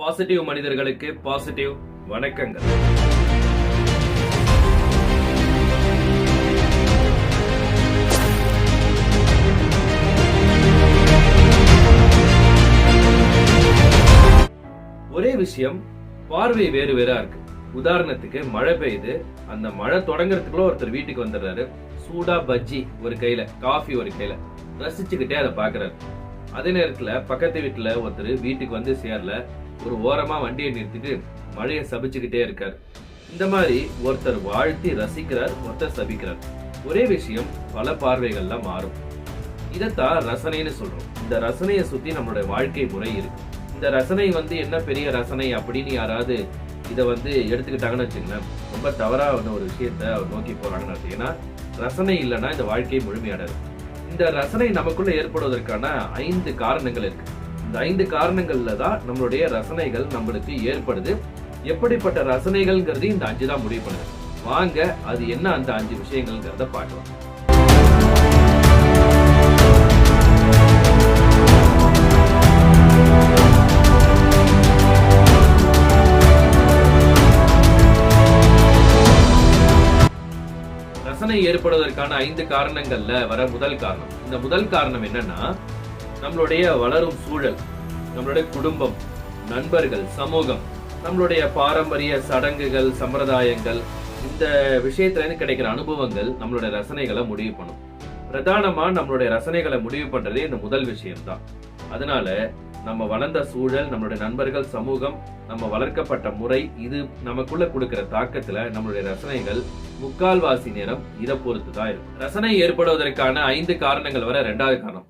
Positive மனிதர்களுக்கு positive வணக்கங்கள். ஒரே விஷயம், பார்வை வேறு வேறா இருக்கு. உதாரணத்துக்கு மழை பெய்யுது, அந்த மழை தொடங்குறதுக்குள்ள ஒருத்தர் வீட்டுக்கு வந்துடுறாரு. சூடா பஜ்ஜி ஒரு கையில, காஃபி ஒரு கையில, ரசிச்சுக்கிட்டே அதை பாக்குறாரு. அதே நேரத்துல பக்கத்து வீட்டுல ஒருத்தர் வீட்டுக்கு வந்து சேரல, ஒரு ஓரமா வண்டியை நிறுத்திட்டு மழையை சபிச்சுக்கிட்டே இருக்காரு. இந்த மாதிரி ஒருத்தர் வாழ்த்தி ரசிக்கிறார், ஒருத்தர் சபிக்கிறார். ஒரே விஷயம் பல பார்வைகள்ல மாறும். இதத்தான் ரசனைன்னு சொல்றோம். இந்த ரசனையை சுத்தி நம்மளுடைய வாழ்க்கை முறை இருக்கு. இந்த ரசனை என்ன பெரிய ரசனை அப்படின்னு யாராவது இதை எடுத்துக்கிட்டாங்கன்னு வச்சுங்களேன், ரொம்ப தவறான ஒரு விஷயத்த அவர் நோக்கி போறாங்கன்னு வச்சுக்கன்னா, ரசனை இல்லைன்னா இந்த வாழ்க்கை முழுமையடையாது. இந்த ரசனை நமக்குள்ள ஏற்படுவதற்கான 5 காரணங்கள் இருக்கு. இந்த 5 காரணங்கள்ல தான் நம்மளுடைய ரசனைகள் நம்மளுக்கு ஏற்படுது. எப்படிப்பட்ட ரசனைகள்ங்கிறது இந்த 5 தான் முடிவு பண்ணுது. வாங்க அது என்ன அந்த 5 விஷயங்கள்ங்கிறத பார்க்கலாம். ரசனை ஏற்படுவதற்கான 5 காரணங்கள்ல வர முதல் காரணம். இந்த முதல் காரணம் என்னன்னா, நம்மளுடைய வளரும் சூழல், நம்மளுடைய குடும்பம், நண்பர்கள், சமூகம், நம்மளுடைய பாரம்பரிய சடங்குகள், சம்பிரதாயங்கள், இந்த விஷயத்துல இருந்து கிடைக்கிற அனுபவங்கள் நம்மளுடைய ரசனைகளை முடிவு பண்ணும். பிரதானமா நம்மளுடைய ரசனைகளை முடிவு பண்றதே இந்த முதல் விஷயம்தான். அதனால நம்ம வளர்ந்த சூழல், நம்மளுடைய நண்பர்கள், சமூகம், நம்ம வளர்க்கப்பட்ட முறை, இது நமக்குள்ள கொடுக்கிற தாக்கத்துல நம்மளுடைய ரசனைகள் முக்கால்வாசி நேரம் இதை பொறுத்து தான் இருக்கும். ரசனை ஏற்படுவதற்கான 5 காரணங்கள் வர 2வது காரணம்.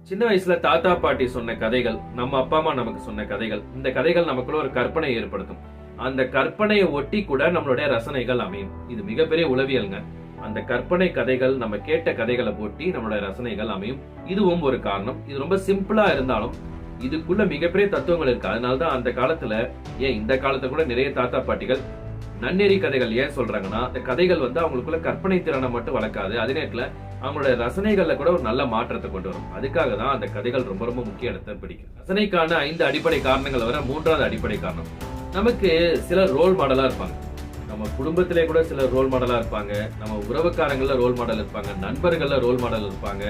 சின்ன வயசுல தாத்தா பாட்டி சொன்ன கதைகள், நம்ம அப்பா அம்மா நமக்கு சொன்ன கதைகள், இந்த கதைகள் நமக்குள்ள ஒரு கற்பனை ஏற்படுத்தும். அந்த கற்பனையை ஒட்டி கூட நம்மளுடைய ரசனைகள் அமையும். இது மிகப்பெரிய உளவியல்ங்க. அந்த கற்பனை கதைகள், நம்ம கேட்ட கதைகளை ஒட்டி நம்மளுடைய ரசனைகள் அமையும். இதுவும் ஒரு காரணம். இது ரொம்ப சிம்பிளா இருந்தாலும் இதுக்குள்ள மிகப்பெரிய தத்துவங்கள் இருக்கு. அதனாலதான் அந்த காலத்துல, இந்த காலத்துல கூட நிறைய தாத்தா பாட்டிகள் நன்னெறி கதைகள் ஏன் சொல்றாங்கன்னா, அந்த கதைகள் அவங்களுக்குள்ள கற்பனை திறனை மட்டும் வளர்க்காது, அதே நேரத்துல அவங்களுடைய ரசனைகள்ல கூட ஒரு நல்ல மாற்றத்தை கொண்டு வரும். அதுக்காக தான் அந்த கதைகள் ரொம்ப ரொம்ப முக்கிய இடத்தை பிடிக்கும். ரசனைக்கான 5 அடிப்படை காரணங்கள் வர 3வது அடிப்படை காரணம். நமக்கு சிலர் ரோல் மாடலா இருப்பாங்க. நம்ம குடும்பத்திலே கூட சிலர் ரோல் மாடலா இருப்பாங்க, நம்ம உறவுக்காரங்கள்ல ரோல் மாடல் இருப்பாங்க, நண்பர்கள்ல ரோல் மாடல் இருப்பாங்க,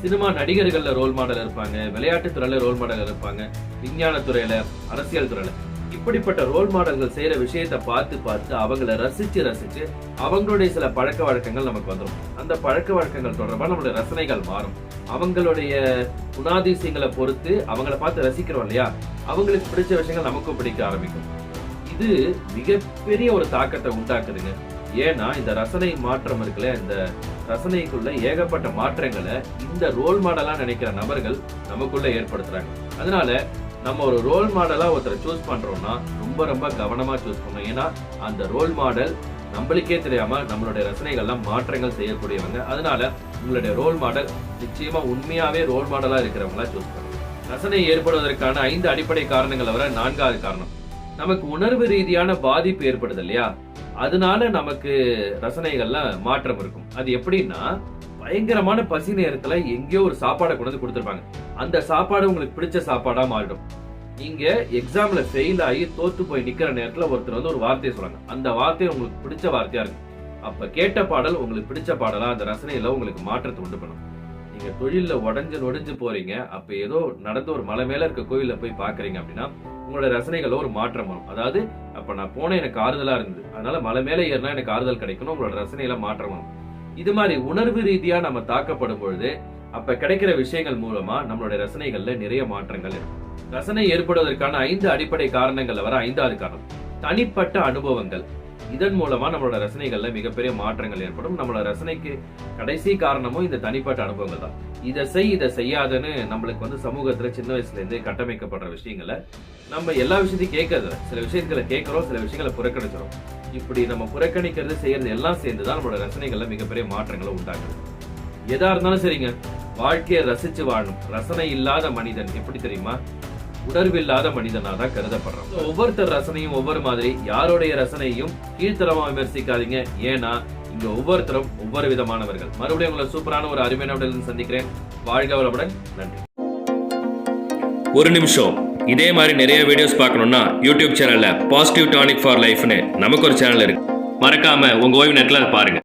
சினிமா நடிகர்கள்ல ரோல் மாடல் இருப்பாங்க, விளையாட்டு துறையில ரோல் மாடல் இருப்பாங்க, விஞ்ஞான துறையில, அரசியல் துறையில. இப்படிப்பட்ட ரோல் மாடல்கள் செய்யற விஷயத்தை பார்த்து பார்த்து அவங்களை ரசிச்சு அவங்களுடைய சில பழக்க வழக்கங்கள் நமக்கு வந்துடும். அந்த பழக்க வழக்கங்கள் தொடர்பா நம்மளுடைய ரசனைகள் மாறும். அவங்களுடைய குணாதிசயங்களை பொறுத்து அவங்களை பார்த்து ரசிக்கிறோம் இல்லையா, அவங்களுக்கு பிடிச்ச விஷயங்கள் நமக்கும் பிடிக்க ஆரம்பிக்கும். இது மிகப்பெரிய ஒரு தாக்கத்தை உண்டாக்குதுங்க. ஏன்னா இந்த ரசனை மாற்றம் இருக்குல்ல, இந்த ரசனைக்குள்ள ஏகப்பட்ட மாற்றங்களை இந்த ரோல் மாடலா நினைக்கிற நபர்கள் நமக்குள்ள ஏற்படுத்துறாங்க. அதனால நம்ம ஒரு ரோல் மாடலா ஒருத்தரை சூஸ் பண்றோம்னா ரொம்ப ரொம்ப கவனமா சூஸ் பண்ணணும். ஏன்னா அந்த ரோல் மாடல் நம்மளுக்கே தெரியாம நம்மளுடைய ரசனைகள்லாம் மாற்றங்கள் செய்யக்கூடியவங்க. அதனால உங்களுடைய ரோல் மாடல் நிச்சயமா உண்மையாவே ரோல் மாடலா இருக்கிறவங்களா சூஸ் பண்ணுங்க. ரசனை ஏற்படுவதற்கான 5 அடிப்படை காரணங்கள் வர 4வது காரணம். நமக்கு உணர்வு ரீதியான பாதிப்பு ஏற்படுது இல்லையா, அதனால நமக்கு ரசனைகள்ல மாற்றம் இருக்கும். அது எப்படின்னா, பயங்கரமான பசி நேரத்துல எங்கேயோ ஒரு சாப்பாடை கொண்டு வந்து கொடுத்துருப்பாங்க. அந்த சாப்பாடு உங்களுக்கு பிடிச்ச சாப்பாடா மாறிடும். நீங்க எக்ஸாம்ல ஃபெயில் ஆகி தோத்து போய் நிக்கிற நேரத்துல ஒருத்தர் ஒரு வார்த்தையை சொல்றாங்க. அந்த வார்த்தை உங்களுக்கு பிடிச்ச வார்த்தையா இருக்கு. அப்ப கேட்ட பாடல் உங்களுக்கு பிடிச்ச பாடலா அந்த ரசனையில உங்களுக்கு மாற்றத்தை உண்டு பண்ணும். நீங்க தொழில உடஞ்சு போறீங்க, அப்ப ஏதோ நடந்து ஒரு மலை மேல இருக்க கோயில போய் பாக்குறீங்க அப்படின்னா உங்களோட ரசனைகள ஒரு மாற்றம் வரும். அதாவது அப்ப நான் போன எனக்கு ஆறுதலா இருந்தது, அதனால மலை மேல ஏறினா எனக்கு ஆறுதல் கிடைக்கணும், உங்களோட ரசனையில மாற்றம் வரும். இது மாதிரி உணர்வு ரீதியா நம்ம தாக்கப்படும் பொழுது அப்ப கிடைக்கிற விஷயங்கள் மூலமா நம்மளுடைய ரசனைகள்ல நிறைய மாற்றங்கள் இருக்கும். ரசனை ஏற்படுவதற்கான 5 அடிப்படை காரணங்கள்ல வர 5வது காரணம், தனிப்பட்ட அனுபவங்கள். இதன் மூலமா நம்மளோட ரசனைகள்ல மிகப்பெரிய மாற்றங்கள் ஏற்படும். நம்மளோட ரசனைக்கு கடைசி காரணமும் இந்த தனிப்பட்ட அனுபவங்கள் தான். இதை செய்யாதன்னு நம்மளுக்கு சமூகத்துல சின்ன வயசுல இருந்து கட்டமைக்கப்படுற விஷயங்களை நம்ம எல்லா விஷயத்தையும் கேட்கறது, சில விஷயங்களை கேட்கிறோம், சில விஷயங்களை புறக்கணிச்சிடும். இப்படி நம்ம புறக்கணிக்கிறது செய்யறது எல்லாம் சேர்ந்துதான் நம்மளோட ரசனைகள்ல மிகப்பெரிய மாற்றங்களை உண்டாக்குது. எதா இருந்தாலும் சரிங்க, வாழ்க்கையை ரசிச்சு வாழணும். ரசனை இல்லாத மனிதன் எப்படி தெரியுமா, உணர்வில்லாத மனிதனா தான் கருதப்படுறான். ஒவ்வொருத்தர் ரசனையும் ஒவ்வொரு மாதிரி, யாருடைய ரசனையும் கீழ்த்தரமா விமர்சிக்காதீங்க. ஏன்னா இங்க ஒவ்வொருத்தரும் ஒவ்வொரு விதமானவர்கள். மறுபடியும் உங்களை சூப்பரான ஒரு அருமையான சந்திக்கிறேன். வாழ்க வளமுடன். நன்றி. ஒரு நிமிஷம் இதே மாதிரி நிறைய வீடியோஸ் பார்க்கணும்னா யூடியூப் சேனல்ல பாசிட்டிவ் டானிக் ஃபார் லைஃப்னு நமக்கு ஒரு சேனல் இருக்கு. மறக்காம உங்க ஓய்வு நேரத்துல அதை பாருங்க.